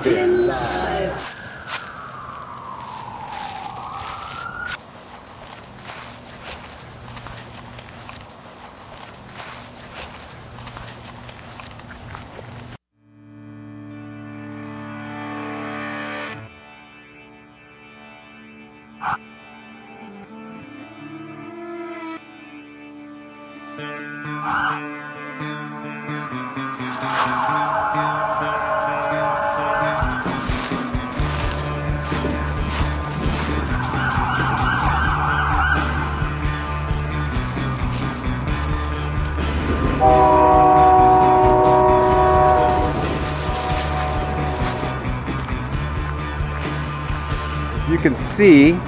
been live. As you can see, the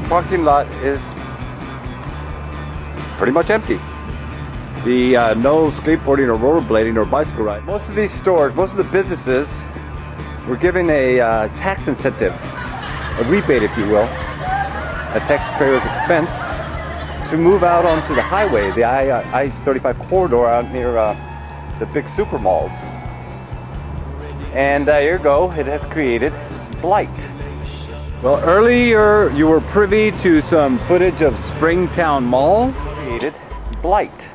parking lot is pretty much empty. The no skateboarding or rollerblading or bicycle ride. Most of these stores, most of the businesses were given a tax incentive, a rebate if you will, at taxpayers' expense, to move out onto the highway, the I-35 corridor out near the big super malls. And here you go, it has created Blight. Well, earlier you were privy to some footage of Springtown Mall. Created Blight,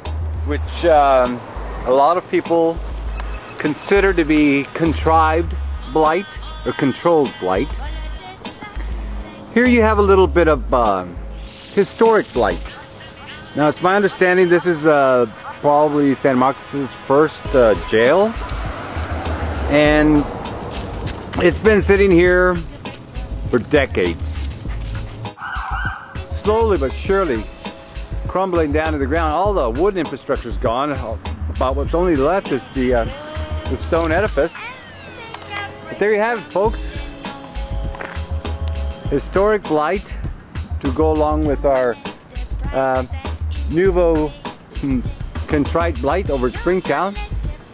which a lot of people consider to be contrived blight or controlled blight. Here you have a little bit of historic blight. Now it's my understanding this is probably San Marcos' first jail, and it's been sitting here for decades. Slowly but surely crumbling down to the ground. All the wooden infrastructure is gone. About what's only left is the stone edifice. But there you have it, folks. Historic Blight to go along with our Nouveau Contrite Blight over at Springtown.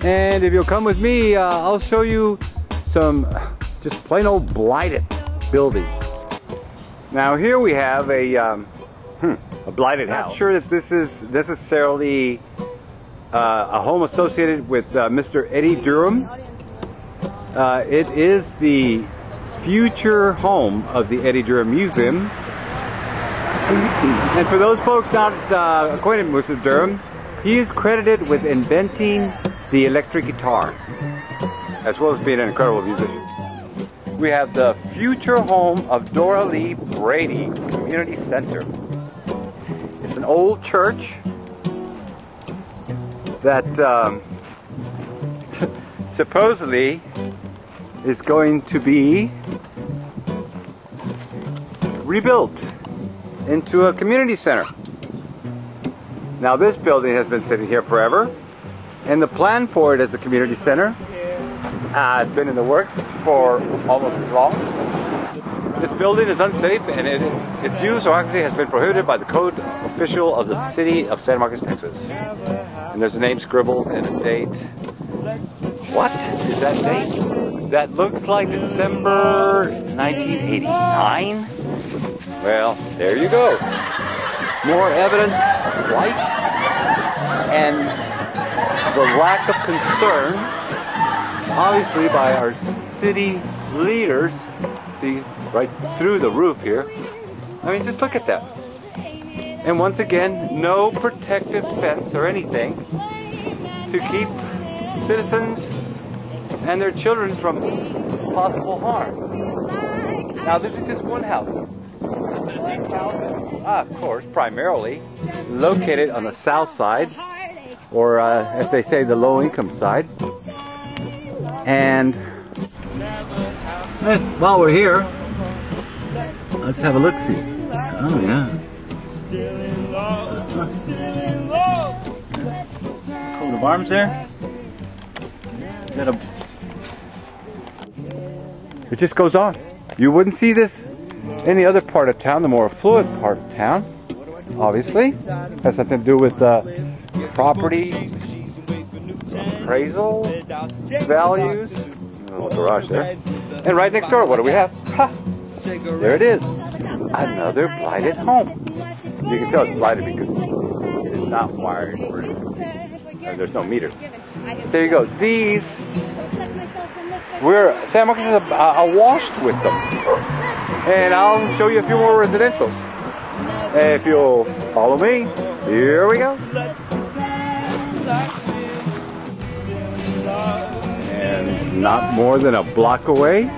And if you'll come with me, I'll show you some just plain old blighted buildings. Now here we have a blighted house. Not sure that this is necessarily a home associated with Mr. Eddie Durham. It is the future home of the Eddie Durham Museum. And for those folks not acquainted with Mr. Durham, he is credited with inventing the electric guitar, as well as being an incredible musician. We have the future home of Dora Lee Brady Community Center. It's an old church that supposedly is going to be rebuilt into a community center. Now this building has been sitting here forever, and the plan for it as a community center has been in the works for almost as long. This building is unsafe, and its use or occupancy has been prohibited by the code official of the city of San Marcos, Texas. And there's a name scribbled and a date. What is that date? That looks like December 1989. Well, there you go. More evidence of blight and the lack of concern, obviously, by our city leaders. See, right through the roof here. I mean, just look at that. And once again, no protective fence or anything to keep citizens and their children from possible harm. Now, this is just one house. These houses, of course, primarily located on the south side, or as they say, the low-income side. And while we're here, let's have a look-see. Oh yeah. Coat of arms there. Is that a? It just goes on. You wouldn't see this any other part of town, the more affluent part of town. Obviously, has something to do with property appraisal values. Little garage there. And right next door, what do we have? Ha! There it is. Another blighted home. You can tell it's blighted because it is not wired for anything. There's no meter. There you go. These San Marcos is awash with them. And I'll show you a few more residentials. If you'll follow me, here we go. And not more than a block away,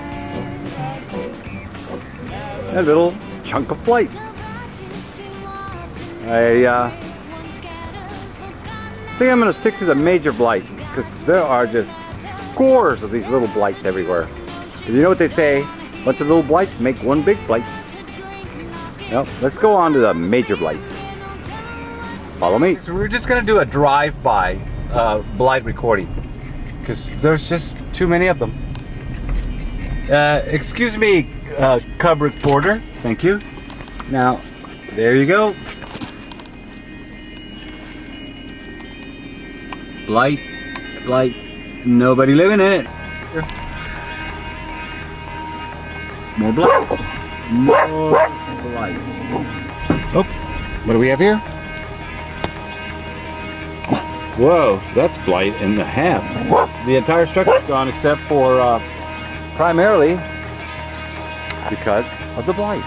a little chunk of Blight. I think I'm going to stick to the major Blight because there are just scores of these little Blights everywhere. You know what they say? Bunch of little Blights make one big Blight. Well, let's go on to the major Blight. Follow me. So we're just going to do a drive-by Blight recording because there's just too many of them. Excuse me, cub reporter. Thank you. Now, there you go. Blight, Blight, nobody living in it. Here. More Blight. More Blight. Oh, what do we have here? Whoa, that's Blight in the half. The entire structure's gone except for primarily because of the Blight.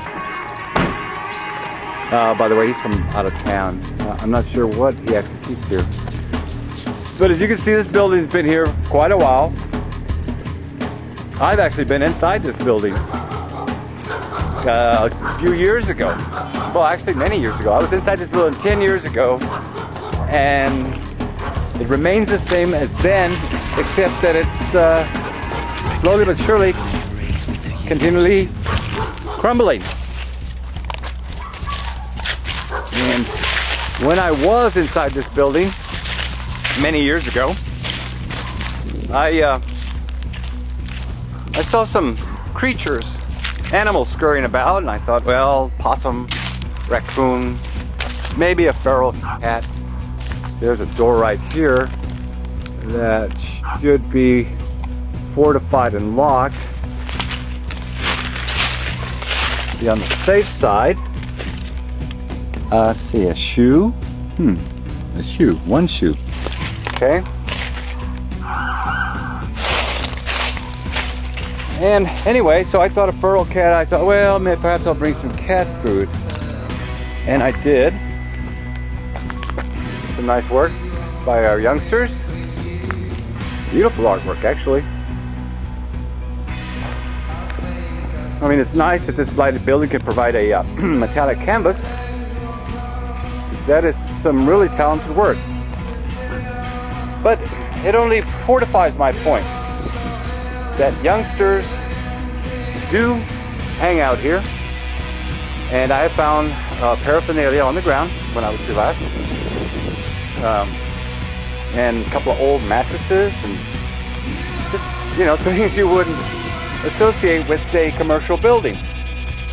By the way, he's from out of town. I'm not sure what he actually keeps here. But as you can see, this building's been here quite a while. I've actually been inside this building a few years ago. Well, actually many years ago. I was inside this building 10 years ago, and it remains the same as then, except that it's slowly but surely continually crumbling. And when I was inside this building many years ago, I saw some creatures, animals scurrying about, and I thought, well, possum, raccoon, maybe a feral cat. There's a door right here that should be fortified and locked. Be on the safe side. See, a shoe. A shoe, one shoe. Okay. And anyway, so I thought a feral cat. I thought, well, maybe perhaps I'll bring some cat food. And I did. Some nice work by our youngsters. Beautiful artwork, actually. I mean, it's nice that this blighted building can provide a metallic canvas. That is some really talented work. But it only fortifies my point that youngsters do hang out here. And I have found paraphernalia on the ground when I was here last. And a couple of old mattresses and just, you know, things you wouldn't associate with a commercial building.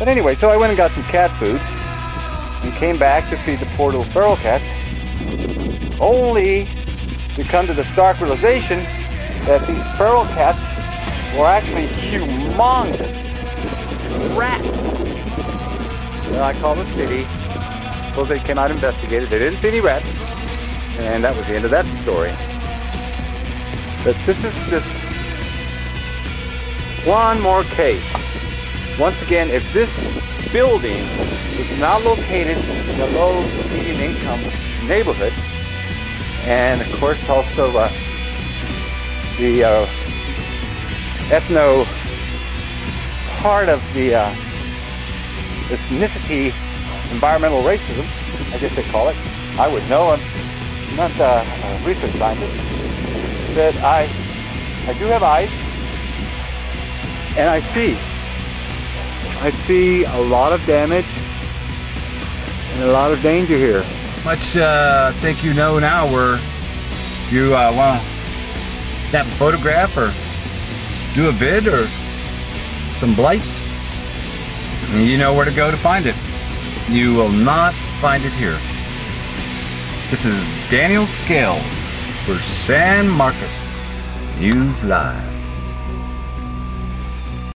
But anyway, so I went and got some cat food and came back to feed the poor little feral cats, only to come to the stark realization that these feral cats were actually humongous rats. Well, I called the city. Suppose they came out and investigated. They didn't see any rats, and that was the end of that story. But this is just one more case. Once again, if this building was not located in a low medium income neighborhood, and of course also the ethno part of the ethnicity, environmental racism, I guess they call it. I would know, I'm not a research scientist, that I do have eyes, and I see a lot of damage and a lot of danger here. Much think you know now where you want to snap a photograph or do a vid or some blight, and you know where to go to find it. You will not find it here. This is Daniel Scales for San Marcos News Live.